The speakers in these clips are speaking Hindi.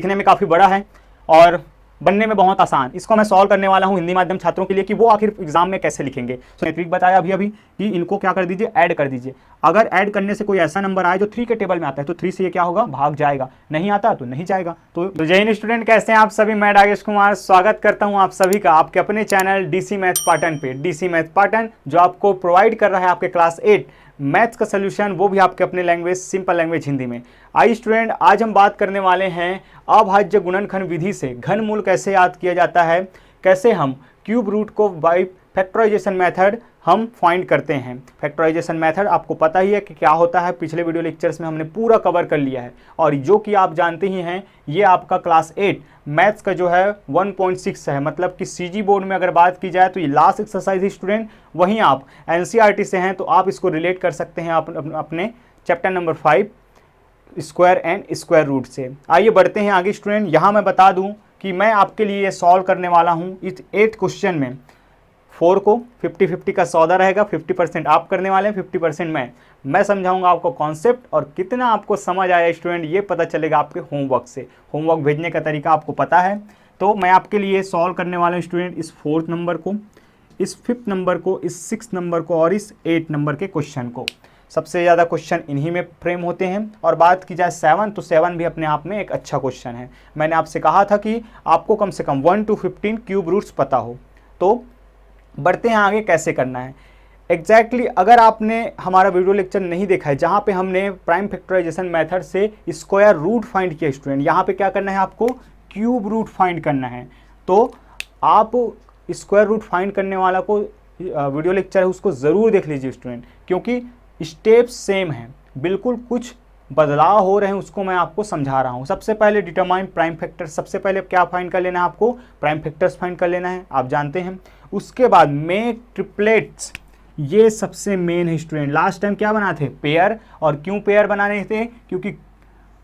दिखने में काफ़ी बड़ा है और बनने में बहुत आसान। इसको मैं सॉल्व करने वाला हूँ हिंदी माध्यम छात्रों के लिए कि वो आखिर एग्जाम में कैसे लिखेंगे। तो ट्रिक बताया अभी कि इनको क्या कर दीजिए, ऐड कर दीजिए। अगर ऐड करने से कोई ऐसा नंबर आए जो 3 के टेबल में आता है तो 3 से ये क्या होगा, भाग जाएगा, नहीं आता तो नहीं जाएगा। तो जय हिंद स्टूडेंट, कैसे हैं आप सभी। मैं राजेश कुमार स्वागत करता हूँ आप सभी का आपके अपने चैनल डीसी मैथ्स पाटन पे। डीसी मैथ्स पाटन जो आपको प्रोवाइड कर रहा है आपके क्लास 8 मैथ्स का सोल्यूशन, वो भी आपके अपने लैंग्वेज, सिंपल लैंग्वेज हिंदी में। आइए स्टूडेंट, आज हम बात करने वाले हैं अभाज्य गुणनखंड विधि से घनमूल कैसे याद किया जाता है, कैसे हम क्यूब रूट को बाय फैक्टराइजेशन मेथड हम फाइंड करते हैं। फैक्टराइजेशन मेथड आपको पता ही है कि क्या होता है, पिछले वीडियो लेक्चर्स में हमने पूरा कवर कर लिया है और जो कि आप जानते ही हैं ये आपका क्लास 8 मैथ्स का जो है 1.6 है। मतलब कि सीजी बोर्ड में अगर बात की जाए तो ये लास्ट एक्सरसाइज ही स्टूडेंट, वहीं आप एनसीईआरटी से हैं तो आप इसको रिलेट कर सकते हैं अपने chapter number 5 square and square root से। आइए बढ़ते हैं आगे स्टूडेंट। यहाँ मैं बता दूं कि मैं आपके लिए ये सॉल्व करने वाला हूँ इस 8 क्वेश्चन में 4 को 50-50 का सौदा रहेगा। 50% आप करने वाले हैं, 50% मैं समझाऊंगा आपको कॉन्सेप्ट, और कितना आपको समझ आया स्टूडेंट ये पता चलेगा आपके होमवर्क से। होमवर्क भेजने का तरीका आपको पता है। तो मैं आपके लिए सॉल्व करने वाला हूँ स्टूडेंट इस 4th नंबर को, इस 5th नंबर को, इस 6th नंबर को और इस 8 नंबर के क्वेश्चन को। सबसे ज़्यादा क्वेश्चन इन्हीं में फ्रेम होते हैं। और बात की जाए 7 तो 7 भी अपने आप में एक अच्छा क्वेश्चन है। मैंने आपसे कहा था कि आपको कम से कम 1 to 15 क्यूब रूट्स पता हो। तो बढ़ते हैं आगे, कैसे करना है एग्जैक्टली। अगर आपने हमारा वीडियो लेक्चर नहीं देखा है जहाँ पे हमने प्राइम फैक्टराइजेशन मेथड से स्क्वायर रूट फाइंड किया स्टूडेंट, यहाँ पे क्या करना है आपको, क्यूब रूट फाइंड करना है। तो आप स्क्वायर रूट फाइंड करने वाला को वीडियो लेक्चर है उसको ज़रूर देख लीजिए स्टूडेंट, क्योंकि स्टेप्स सेम हैं, बिल्कुल कुछ बदलाव हो रहे हैं उसको मैं आपको समझा रहा हूँ। सबसे पहले डिटरमाइन प्राइम फैक्टर, सबसे पहले क्या फाइंड कर लेना है आपको, प्राइम फैक्टर्स फाइंड कर लेना है, आप जानते हैं। उसके बाद मेक ट्रिपलेट्स, ये सबसे मेन है स्टूडेंट। लास्ट टाइम क्या बनाए थे, पेयर। और क्यों पेयर बनाने थे, क्योंकि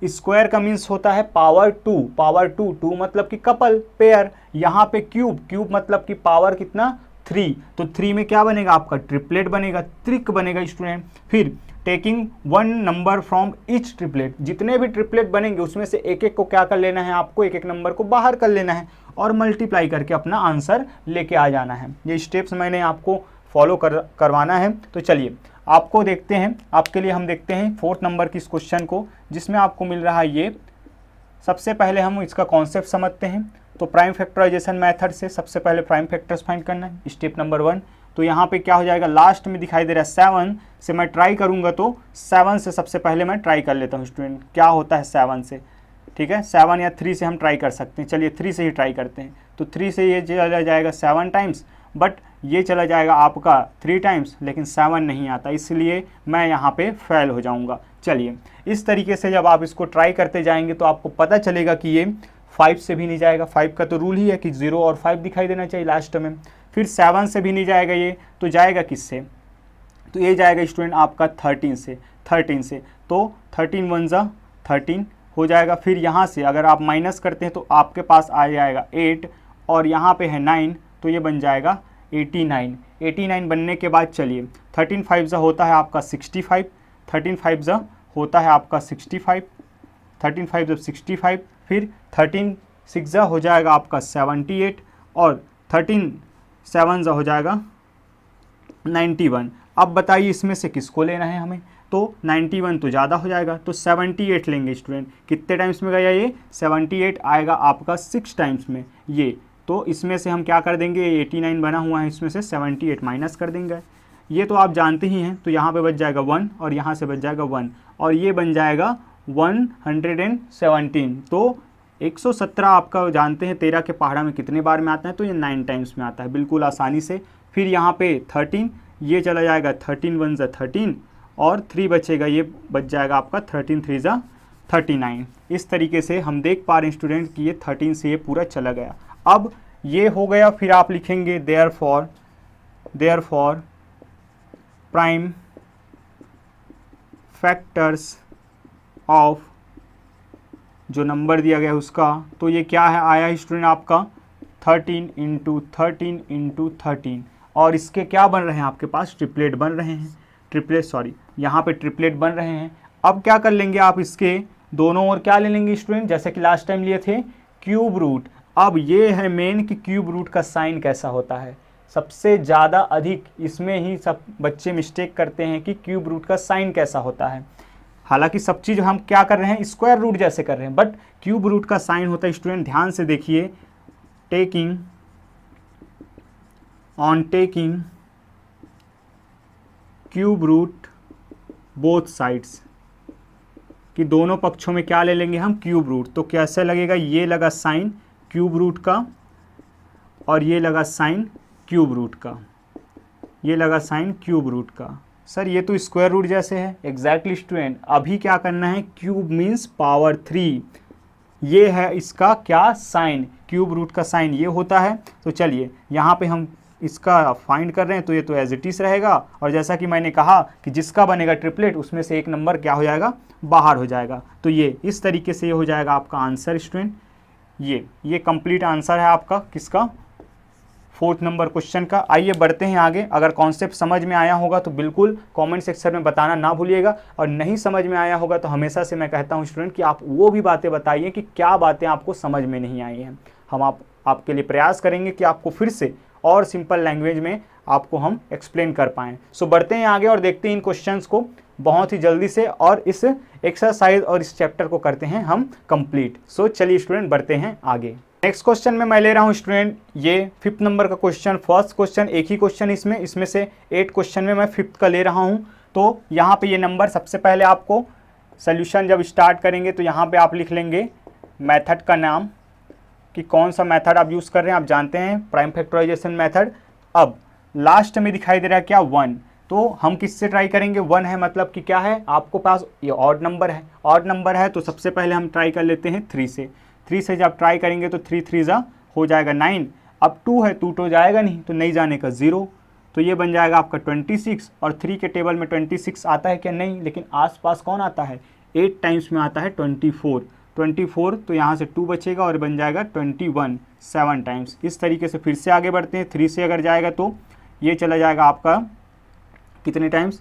स्क्वायर का मीन्स होता है पावर 2, पावर 2 मतलब कि कपल, पेयर। यहाँ पे क्यूब मतलब कि पावर कितना, 3। तो 3 में क्या बनेगा आपका, ट्रिपलेट बनेगा, त्रिक बनेगा स्टूडेंट। फिर taking 1 number from each triplet, जितने भी ट्रिपलेट बनेंगे उसमें से एक एक को क्या कर लेना है आपको, एक एक नंबर को बाहर कर लेना है और मल्टीप्लाई करके अपना आंसर लेके आ जाना है। ये स्टेप्स मैंने आपको फॉलो करवाना है। तो चलिए आपको देखते हैं, आपके लिए हम देखते हैं 4th नंबर की इस क्वेश्चन को, जिसमें आपको मिल रहा है ये। सबसे पहले हम इसका कॉन्सेप्ट समझते हैं। तो प्राइम फैक्टराइजेशन मेथड से सबसे पहले प्राइम फैक्टर्स फाइंड करना है, स्टेप नंबर 1। तो यहाँ पे क्या हो जाएगा, लास्ट में दिखाई दे रहा है 7 से मैं ट्राई करूँगा, तो 7 से सबसे पहले मैं ट्राई कर लेता हूँ स्टूडेंट, क्या होता है 7 से। ठीक है, 7 या 3 से हम ट्राई कर सकते हैं। चलिए 3 से ही ट्राई करते हैं। तो 3 से ये चला जाएगा 7 टाइम्स, बट ये चला जाएगा आपका 3 टाइम्स, लेकिन 7 नहीं आता, इसलिए मैं यहाँ पे फेल हो जाऊँगा। चलिए इस तरीके से जब आप इसको ट्राई करते जाएंगे तो आपको पता चलेगा कि ये 5 से भी नहीं जाएगा। 5 का तो रूल ही है कि 0 और 5 दिखाई देना चाहिए लास्ट में। फिर 7 से भी नहीं जाएगा ये, तो जाएगा किससे, तो ये जाएगा स्टूडेंट आपका 13 से। 13 से तो 13 1 जा 13 हो जाएगा। फिर यहाँ से अगर आप माइनस करते हैं तो आपके पास आ जाएगा 8 और यहाँ पे है 9, तो ये बन जाएगा 89। 89 बनने के बाद चलिए 13 5 जा होता है आपका 65, 13 5 जा होता है आपका 65, 13 5 जब 65, फिर 13 6 जा हो जाएगा आपका 78 और 13 7 जा हो जाएगा 91। अब बताइए इसमें से किसको लेना है हमें, तो 91 तो ज़्यादा हो जाएगा, तो 78 लेंगे स्टूडेंट। कितने टाइम्स में गया ये, 78 आएगा आपका 6 टाइम्स में ये। तो इसमें से हम क्या कर देंगे, 89 बना हुआ है, इसमें से 78 माइनस कर देंगे। ये तो आप जानते ही हैं। तो यहाँ पे बच जाएगा 1 और यहाँ से बच जाएगा 1 और ये बन जाएगा 117। तो 117 आपका जानते हैं 13 के पहाड़ा में कितने बार में आता है, तो ये 9 टाइम्स में आता है, बिल्कुल आसानी से। फिर यहाँ पे 13, ये चला जाएगा 13 1 जा 13 और 3 बचेगा, ये बच जाएगा आपका 13 3 जा 39। इस तरीके से हम देख पा रहे हैं स्टूडेंट कि ये 13 से ये पूरा चला गया। अब ये हो गया, फिर आप लिखेंगे देयरफॉर प्राइम फैक्टर्स ऑफ जो नंबर दिया गया उसका, तो ये क्या है आया स्टूडेंट आपका 13 × 13 × 13 और इसके क्या बन रहे हैं आपके पास, ट्रिपलेट बन रहे हैं, यहाँ पे ट्रिपलेट बन रहे हैं। अब क्या कर लेंगे आप, इसके दोनों ओर क्या ले लेंगे स्टूडेंट, जैसे कि लास्ट टाइम लिए थे क्यूब रूट। अब ये है मेन कि क्यूब रूट का साइन कैसा होता है, सबसे ज़्यादा अधिक इसमें ही सब बच्चे मिस्टेक करते हैं कि क्यूब रूट का साइन कैसा होता है। हालांकि सब चीज़ हम क्या कर रहे हैं, स्क्वायर रूट जैसे कर रहे हैं, बट क्यूब रूट का साइन होता है स्टूडेंट, ध्यान से देखिए, taking cube root both sides, कि दोनों पक्षों में क्या ले लेंगे हम, क्यूब रूट। तो कैसे लगेगा, ये लगा साइन क्यूब रूट का और ये लगा साइन क्यूब रूट का, ये लगा साइन क्यूब रूट का। सर ये तो स्क्वायर रूट जैसे है। एग्जैक्टली स्टूडेंट, अभी क्या करना है, क्यूब मीन्स पावर 3, ये है इसका क्या साइन, क्यूब रूट का साइन ये होता है। तो चलिए यहाँ पे हम इसका फाइंड कर रहे हैं, तो ये तो एज इट इज़ रहेगा, और जैसा कि मैंने कहा कि जिसका बनेगा ट्रिपलेट उसमें से एक नंबर क्या हो जाएगा, बाहर हो जाएगा। तो ये इस तरीके से ये हो जाएगा आपका आंसर स्टूडेंट। ये कंप्लीट आंसर है आपका किसका, 4th नंबर क्वेश्चन का। आइए बढ़ते हैं आगे। अगर कॉन्सेप्ट समझ में आया होगा तो बिल्कुल कमेंट सेक्शन में बताना ना भूलिएगा, और नहीं समझ में आया होगा तो हमेशा से मैं कहता हूं स्टूडेंट कि आप वो भी बातें बताइए कि क्या बातें आपको समझ में नहीं आई हैं। हम आपके लिए प्रयास करेंगे कि आपको फिर से और सिंपल लैंग्वेज में आपको हम एक्सप्लेन कर पाएँ। सो बढ़ते हैं आगे और देखते हैं इन क्वेश्चंस को बहुत ही जल्दी से, और इस एक्सरसाइज और इस चैप्टर को करते हैं हम कंप्लीट। सो चलिए स्टूडेंट बढ़ते हैं आगे। नेक्स्ट क्वेश्चन में मैं ले रहा हूं स्टूडेंट ये 5th नंबर का क्वेश्चन। फर्स्ट क्वेश्चन एक ही क्वेश्चन इसमें से 8 क्वेश्चन में मैं 5th का ले रहा हूं। तो यहाँ पे ये नंबर, सबसे पहले आपको सोल्यूशन जब स्टार्ट करेंगे तो यहाँ पे आप लिख लेंगे मेथड का नाम, कि कौन सा मेथड आप यूज़ कर रहे हैं। आप जानते हैं प्राइम फैक्टराइजेशन मेथड। अब लास्ट में दिखाई दे रहा है क्या, 1, तो हम किससे ट्राई करेंगे, 1 है मतलब कि क्या है, आपको पास ये ऑड नंबर है, ऑड नंबर है, तो सबसे पहले हम ट्राई कर लेते हैं 3 से। 3 से जब ट्राई करेंगे तो 3 3 जा हो जाएगा 9। अब 2 है, 2 तो जाएगा नहीं, तो नहीं जाने का 0, तो ये बन जाएगा आपका 26। और 3 के टेबल में 26 आता है क्या, नहीं, लेकिन आसपास कौन आता है, 8 टाइम्स में आता है 24, तो यहाँ से 2 बचेगा और बन जाएगा 21, 7 टाइम्स। इस तरीके से फिर से आगे बढ़ते हैं। 3 से अगर जाएगा तो ये चला जाएगा आपका कितने टाइम्स,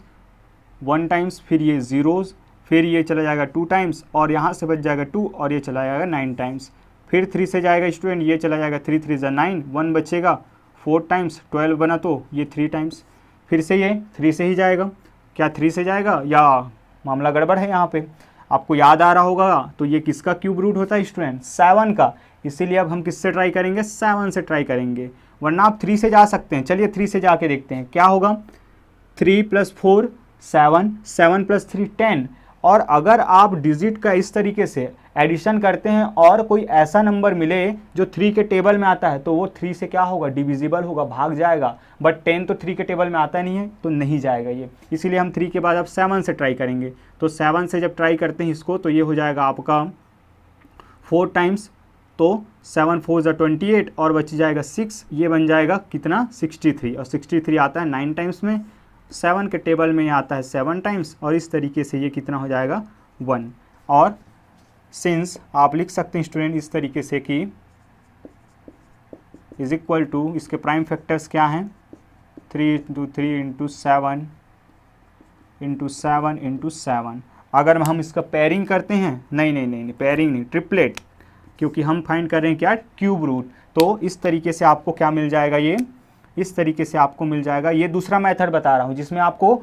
1 टाइम्स, फिर ये ज़ीरोज़, फिर ये चला जाएगा 2 टाइम्स, और यहाँ से बच जाएगा 2, और ये चला जाएगा 9 टाइम्स। फिर 3 से जाएगा स्टूडेंट, ये चला जाएगा 3 3 9, 1 बचेगा 4 टाइम्स, 12 बना तो ये 3 टाइम्स। फिर से ये 3 से ही जाएगा, क्या 3 से जाएगा या मामला गड़बड़ है यहाँ पे, आपको याद आ रहा होगा। तो ये किसका क्यूब रूट होता है स्टूडेंट, 7 का, इसीलिए अब हम किससे ट्राई करेंगे, 7 से ट्राई करेंगे, वरना आप 3 से जा सकते हैं। चलिए 3 से जाके देखते हैं क्या होगा, 3 + 4 7, 7 + 3 10। और अगर आप डिजिट का इस तरीके से एडिशन करते हैं और कोई ऐसा नंबर मिले जो 3 के टेबल में आता है, तो वो 3 से क्या होगा, डिविजिबल होगा, भाग जाएगा। बट 10 तो 3 के टेबल में आता नहीं है, तो नहीं जाएगा ये, इसीलिए हम 3 के बाद अब 7 से ट्राई करेंगे। तो 7 से जब ट्राई करते हैं इसको, तो ये हो जाएगा आपका 4 टाइम्स, तो 7 4 = 28, और बच जाएगा 6, ये बन जाएगा कितना, 63, और 63 आता है 9 टाइम्स में, 7 के टेबल में ये आता है 7 टाइम्स, और इस तरीके से ये कितना हो जाएगा, 1। और सिंस आप लिख सकते हैं स्टूडेंट इस तरीके से कि इज इक्वल टू, इसके प्राइम फैक्टर्स क्या हैं, 3 × 3 × 7 × 7 × 7। अगर हम इसका पेयरिंग करते हैं, नहीं पेयरिंग नहीं, ट्रिपलेट, क्योंकि हम फाइंड कर रहे हैं क्या, क्यूब रूट। तो इस तरीके से आपको क्या मिल जाएगा, ये इस तरीके से आपको मिल जाएगा। ये दूसरा मेथड बता रहा हूँ जिसमें आपको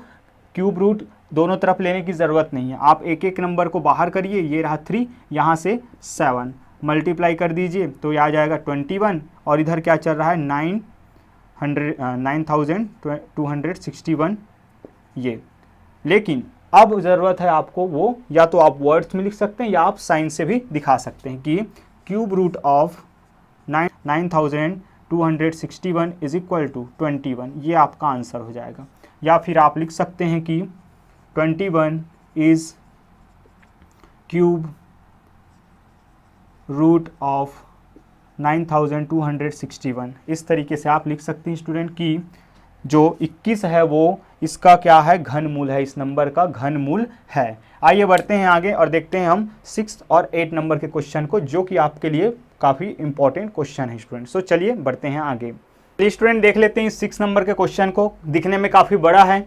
क्यूब रूट दोनों तरफ लेने की ज़रूरत नहीं है। आप एक एक नंबर को बाहर करिए, ये रहा 3, यहाँ से 7 मल्टीप्लाई कर दीजिए, तो ये आ जाएगा 21, और इधर क्या चल रहा है, 9261 ये। लेकिन अब ज़रूरत है आपको वो, या तो आप वर्ड्स में लिख सकते हैं या आप साइन से भी दिखा सकते हैं कि cube root of 9261 is equal to 21, ये आपका आंसर हो जाएगा। या फिर आप लिख सकते हैं कि 21 इज क्यूब रूट ऑफ 9261। इस तरीके से आप लिख सकते हैं स्टूडेंट कि जो 21 है वो इसका क्या है, घनमूल है, इस नंबर का घनमूल है। आइए बढ़ते हैं आगे और देखते हैं हम 6 और 8 नंबर के क्वेश्चन को, जो कि आपके लिए काफ़ी इंपॉर्टेंट क्वेश्चन है स्टूडेंट। सो चलिए बढ़ते हैं आगे। स्टूडेंट देख लेते हैं 6 नंबर के क्वेश्चन को, दिखने में काफ़ी बड़ा है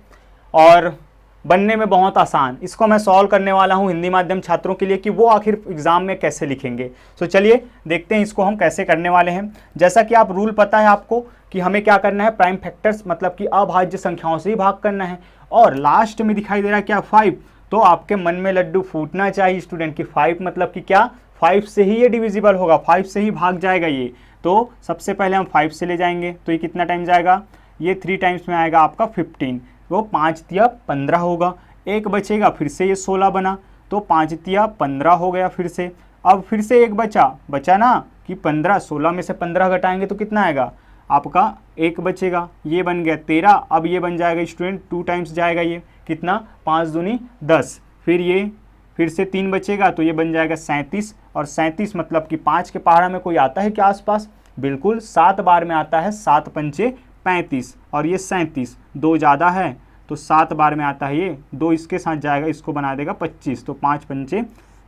और बनने में बहुत आसान। इसको मैं सॉल्व करने वाला हूँ हिंदी माध्यम छात्रों के लिए कि वो आखिर एग्जाम में कैसे लिखेंगे। तो चलिए देखते हैं इसको हम कैसे करने वाले हैं। जैसा कि आप रूल पता है आपको कि हमें क्या करना है, प्राइम फैक्टर्स मतलब कि अभाज्य संख्याओं से ही भाग करना है। और लास्ट में दिखाई दे रहा है क्या, 5। तो आपके मन में लड्डू फूटना चाहिए स्टूडेंट की 5 मतलब कि क्या, 5 से ही ये डिविजिबल होगा, 5 से ही भाग जाएगा ये। तो सबसे पहले हम 5 से ले जाएंगे तो ये कितना टाइम जाएगा, ये 3 टाइम्स में आएगा आपका 15। वो 5 तिया 15 होगा। एक बचेगा, फिर से ये 16 बना तो 5 तिया 15 हो गया फिर से। अब फिर से एक बचा ना कि 15, 16 में से 15 घटाएंगे तो कितना आएगा आपका, एक बचेगा, ये बन गया 13। अब ये बन जाएगा स्टूडेंट 2 टाइम्स जाएगा, ये कितना, 5 दूनी 10। फिर ये फिर से 3 बचेगा तो ये बन जाएगा 37। और 37 मतलब कि 5 के पहाड़ा में कोई आता है क्या आसपास, बिल्कुल 7 बार में आता है, 7 पंचे 35 और ये 37, 2 ज़्यादा है तो 7 बार में आता है ये, 2 इसके साथ जाएगा, इसको बना देगा 25, तो 5 पंचे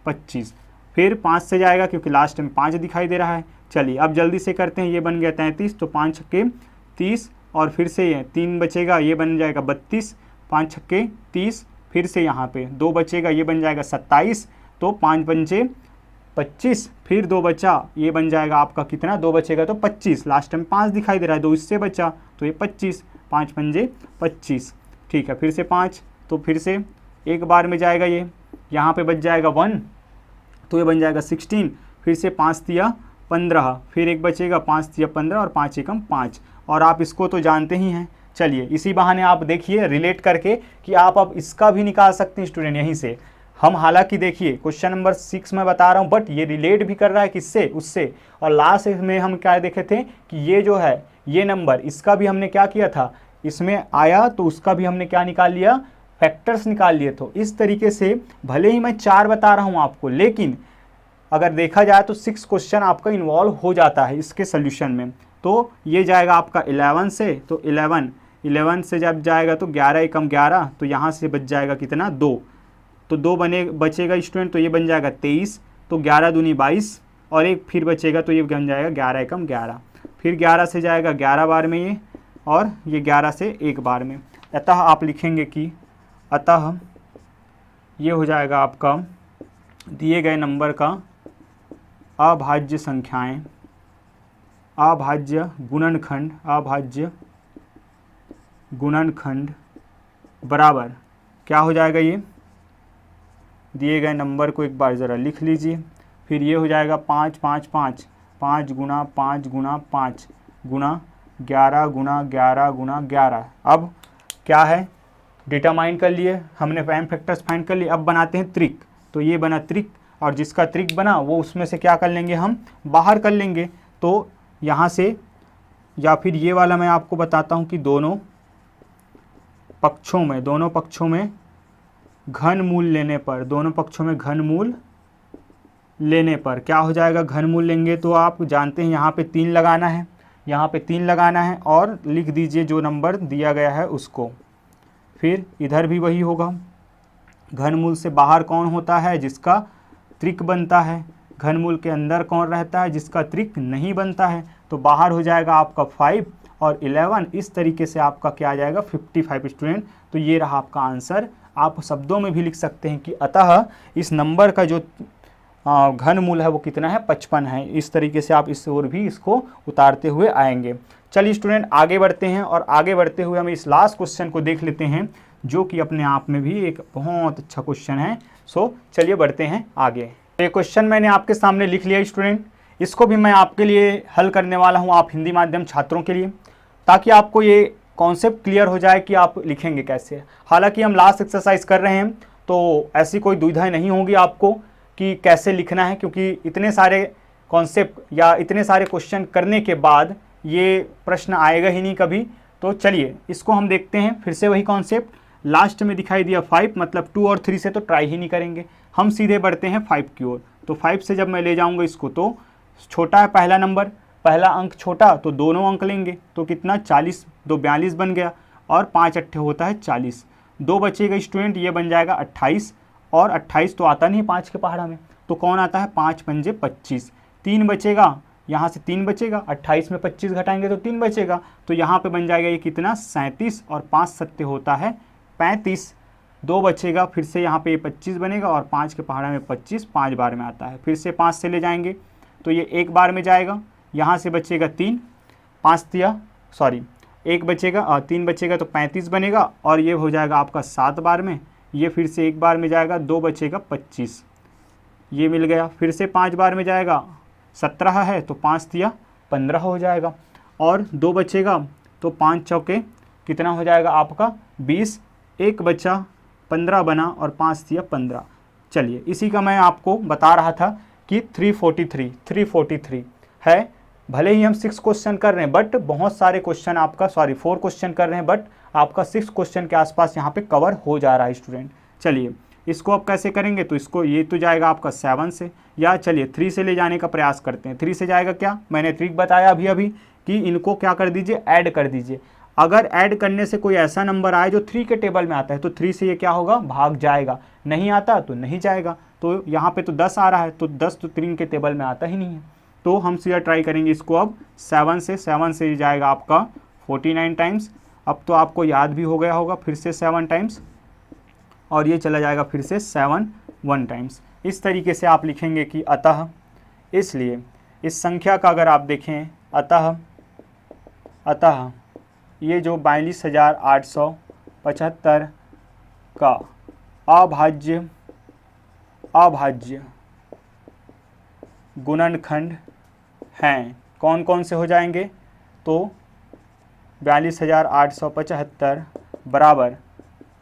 25। फिर 5 से जाएगा क्योंकि लास्ट में 5 दिखाई दे रहा है। चलिए अब जल्दी से करते हैं, ये बन गया 33 तो 5 छक्के 30 और फिर से ये 3 बचेगा, ये बन जाएगा 32, 5 छक्के 30, फिर से यहाँ पे 2 बचेगा, ये बन जाएगा 27 तो 5 पंचे 25, फिर 2 बचा, ये बन जाएगा आपका कितना, 2 बचेगा तो 25, लास्ट में 5 दिखाई दे रहा है, 2 इससे बचा तो ये 25, 5 पंजे 25। ठीक है, फिर से 5 तो फिर से एक बार में जाएगा ये, यहाँ पे बच जाएगा 1 तो ये बन जाएगा 16, फिर से 5 तिया 15, फिर एक बचेगा 5 तिया 15 और 5 एकम 5। और आप इसको तो जानते ही हैं। चलिए इसी बहाने आप देखिए रिलेट करके कि आप अब इसका भी निकाल सकते हैं स्टूडेंट यहीं से। हम हालांकि देखिए क्वेश्चन नंबर 6 में बता रहा हूँ बट ये रिलेट भी कर रहा है किससे, उससे। और लास्ट में हम क्या देखे थे कि ये जो है ये नंबर, इसका भी हमने क्या किया था, इसमें आया तो उसका भी हमने क्या निकाल लिया, फैक्टर्स निकाल लिए। तो इस तरीके से भले ही मैं 4 बता रहा हूँ आपको, लेकिन अगर देखा जाए तो 6 क्वेश्चन आपका इन्वॉल्व हो जाता है इसके सोल्यूशन में। तो ये जाएगा आपका 11 से, तो 11 से जब जाएगा तो 11 एकम 11, तो यहाँ से बच जाएगा कितना, 2, तो 2 बचेगा स्टूडेंट, तो ये बन जाएगा 23, तो 11 दूनी 22 और एक फिर बचेगा तो ये बन जाएगा 11 एकम 11। फिर 11 से जाएगा 11 बार में ये, और ये 11 से एक बार में। अतः आप लिखेंगे कि अतः ये हो जाएगा आपका दिए गए नंबर का अभाज्य संख्याएं, अभाज्य गुणनखंड बराबर क्या हो जाएगा, ये दिए गए नंबर को एक बार ज़रा लिख लीजिए। फिर ये हो जाएगा 5 5 5 5 गुना 5 गुना 5 गुना 11 गुना 11 गुना 11। अब क्या है, डिटरमाइन कर लिए हमने, प्राइम फैक्टर्स फाइंड कर लिए। अब बनाते हैं त्रिक, तो ये बना त्रिक, और जिसका त्रिक बना वो उसमें से क्या कर लेंगे, हम बाहर कर लेंगे। तो यहाँ से, या फिर ये वाला मैं आपको बताता हूँ कि दोनों पक्षों में घन मूल लेने पर, दोनों पक्षों में घन मूल लेने पर क्या हो जाएगा, घन मूल लेंगे तो आप जानते हैं यहाँ पे 3 लगाना है, यहाँ पे 3 लगाना है और लिख दीजिए जो नंबर दिया गया है उसको। फिर इधर भी वही होगा, घन मूल से बाहर कौन होता है, जिसका त्रिक बनता है, घन मूल के अंदर कौन रहता है, जिसका त्रिक नहीं बनता है। तो बाहर हो जाएगा आपका 5 और 11, इस तरीके से आपका क्या आ जाएगा 55 स्टूडेंट। तो ये रहा आपका आंसर। आप शब्दों में भी लिख सकते हैं कि अतः इस नंबर का जो घन मूल है वो कितना है, 55 है। इस तरीके से आप इस ओर भी इसको उतारते हुए आएंगे। चलिए स्टूडेंट आगे बढ़ते हैं, और आगे बढ़ते हुए हम इस लास्ट क्वेश्चन को देख लेते हैं जो कि अपने आप में भी एक बहुत अच्छा क्वेश्चन है। सो चलिए बढ़ते हैं आगे। ये क्वेश्चन मैंने आपके सामने लिख लिया स्टूडेंट, इसको भी मैं आपके लिए हल करने वाला हूँ, आप हिंदी माध्यम छात्रों के लिए, ताकि आपको ये कॉन्सेप्ट क्लियर हो जाए कि आप लिखेंगे कैसे। हालांकि हम लास्ट एक्सरसाइज कर रहे हैं तो ऐसी कोई दुविधा नहीं होगी आपको कि कैसे लिखना है, क्योंकि इतने सारे कॉन्सेप्ट या इतने सारे क्वेश्चन करने के बाद ये प्रश्न आएगा ही नहीं कभी। तो चलिए इसको हम देखते हैं फिर से। वही कॉन्सेप्ट, लास्ट में दिखाई दिया 5, मतलब 2 और 3 से तो ट्राई ही नहीं करेंगे, हम सीधे बढ़ते हैं 5 की ओर। तो 5 से जब मैं ले जाऊंगा इसको, तो छोटा है पहला नंबर, पहला अंक छोटा, तो दोनों अंक लेंगे तो कितना 40, 2 42 बन गया, और 5 अट्ठे होता है 40, 2 बचेगा स्टूडेंट, ये बन जाएगा 28, और 28 तो आता नहीं 5 के पहाड़ा में, तो कौन आता है 5 पंजे 25, 3 बचेगा, यहाँ से 3 बचेगा, 28 में 25 घटाएंगे तो 3 बचेगा, तो यहाँ पे बन जाएगा ये कितना 37, और 5 सत्ते होता है 35, 2 बचेगा, फिर से यहाँ पे 25 बनेगा और 5 के पहाड़ा में 25 5 बार में आता है। फिर से 5 से ले जाएंगे तो ये 1 बार में जाएगा, यहाँ से बचेगा 3, 5 दिया सॉरी 1 बचेगा और 3 बचेगा तो 35 बनेगा और ये हो जाएगा आपका 7 बार में। ये फिर से 1 बार में जाएगा, 2 बचेगा 25, ये मिल गया। फिर से 5 बार में जाएगा, 17 है तो 5 दिया 15 हो जाएगा और 2 बचेगा तो 5 चौके कितना हो जाएगा आपका 20, 1 बचा 15 बना और 5 दिया 15। चलिए इसी का मैं आपको बता रहा था कि 343 है। भले ही हम 6 क्वेश्चन कर रहे हैं बट बहुत सारे क्वेश्चन आपका 4 क्वेश्चन कर रहे हैं बट आपका 6 क्वेश्चन के आसपास यहाँ पे कवर हो जा रहा है स्टूडेंट। चलिए इसको अब कैसे करेंगे, तो इसको ये तो जाएगा आपका 7 से, या चलिए 3 से ले जाने का प्रयास करते हैं। 3 से जाएगा क्या, मैंने ट्रिक बताया अभी कि इनको क्या कर दीजिए, ऐड कर दीजिए। अगर ऐड करने से कोई ऐसा नंबर आए जो 3 के टेबल में आता है तो 3 से ये क्या होगा, भाग जाएगा, नहीं आता तो नहीं जाएगा। तो यहाँ पे तो 10 आ रहा है तो 10 तो 3 के टेबल में आता ही नहीं है, तो हम सीधा ट्राई करेंगे इसको अब 7 से ये जाएगा आपका 49 टाइम्स। अब तो आपको याद भी हो गया होगा, फिर से 7 टाइम्स और ये चला जाएगा फिर से 7 1 टाइम्स। इस तरीके से आप लिखेंगे कि अतः, इसलिए इस संख्या का अगर आप देखें अतः ये जो 42,875 का अभाज्य गुणनखंड हैं, कौन कौन से हो जाएंगे, तो 42,875 बराबर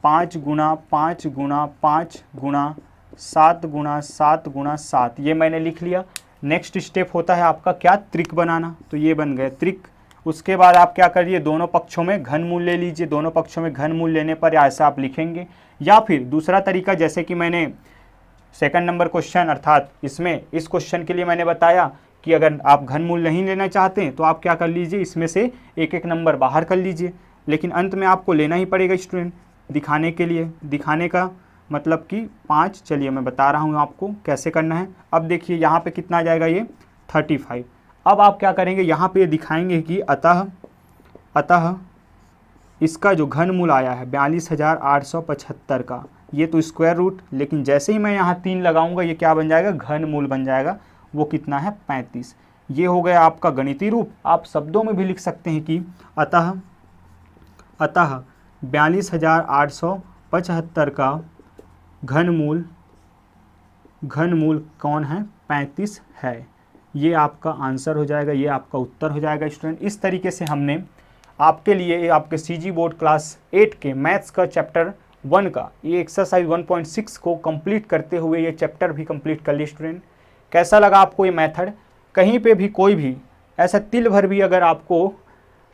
5 गुना 5 गुना 5 गुना 7 गुना 7 गुना 7, ये मैंने लिख लिया। नेक्स्ट स्टेप होता है आपका क्या, त्रिक बनाना, तो ये बन गए त्रिक। उसके बाद आप क्या करिए, दोनों पक्षों में घनमूल ले लीजिए। दोनों पक्षों में घनमूल लेने पर ऐसा आप लिखेंगे, या फिर दूसरा तरीका जैसे कि मैंने सेकंड नंबर क्वेश्चन अर्थात इसमें इस क्वेश्चन के लिए मैंने बताया कि अगर आप घनमूल नहीं लेना चाहते हैं तो आप क्या कर लीजिए, इसमें से एक एक नंबर बाहर कर लीजिए, लेकिन अंत में आपको लेना ही पड़ेगा स्टूडेंट दिखाने के लिए। दिखाने का मतलब कि 5, चलिए मैं बता रहा हूँ आपको कैसे करना है। अब देखिए यहाँ पे कितना आ जाएगा, ये 35। अब आप क्या करेंगे, यहाँ पे दिखाएंगे कि अतः इसका जो घनमूल आया है 42,875 का, ये तो स्क्वायर रूट, लेकिन जैसे ही मैं यहाँ 3 लगाऊंगा ये क्या बन जाएगा, घनमूल बन जाएगा। वो कितना है, 35। ये हो गया आपका गणितीय रूप। आप शब्दों में भी लिख सकते हैं कि अतः 42,875 का घनमूल कौन है, 35 है। ये आपका आंसर हो जाएगा, ये आपका उत्तर हो जाएगा स्टूडेंट। इस तरीके से हमने आपके लिए आपके सीजी बोर्ड क्लास 8 के मैथ्स का चैप्टर 1 का ये एक्सरसाइज 1.6 को कंप्लीट करते हुए ये चैप्टर भी कंप्लीट कर लिए स्टूडेंट। कैसा लगा आपको ये मेथड, कहीं पे भी कोई भी ऐसा तिल भर भी अगर आपको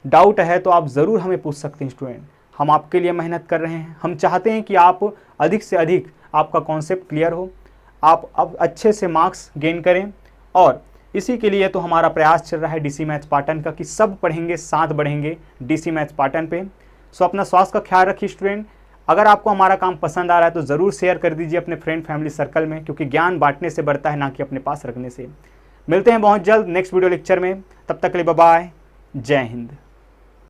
डाउट है तो आप ज़रूर हमें पूछ सकते हैं स्टूडेंट। हम आपके लिए मेहनत कर रहे हैं, हम चाहते हैं कि आप अधिक से अधिक आपका कॉन्सेप्ट क्लियर हो, आप अब अच्छे से मार्क्स गेन करें, और इसी के लिए तो हमारा प्रयास चल रहा है डीसी मैथ्स पाटन का कि सब पढ़ेंगे साथ बढ़ेंगे डीसी मैथ्स पाटन पे। सो अपना स्वास्थ्य का ख्याल रखिए स्टूडेंट। अगर आपको हमारा काम पसंद आ रहा है तो ज़रूर शेयर कर दीजिए अपने फ्रेंड फैमिली सर्कल में, क्योंकि ज्ञान बांटने से बढ़ता है, ना कि अपने पास रखने से। मिलते हैं बहुत जल्द नेक्स्ट वीडियो लेक्चर में, तब तक के लिए बाय बाय, जय हिंद।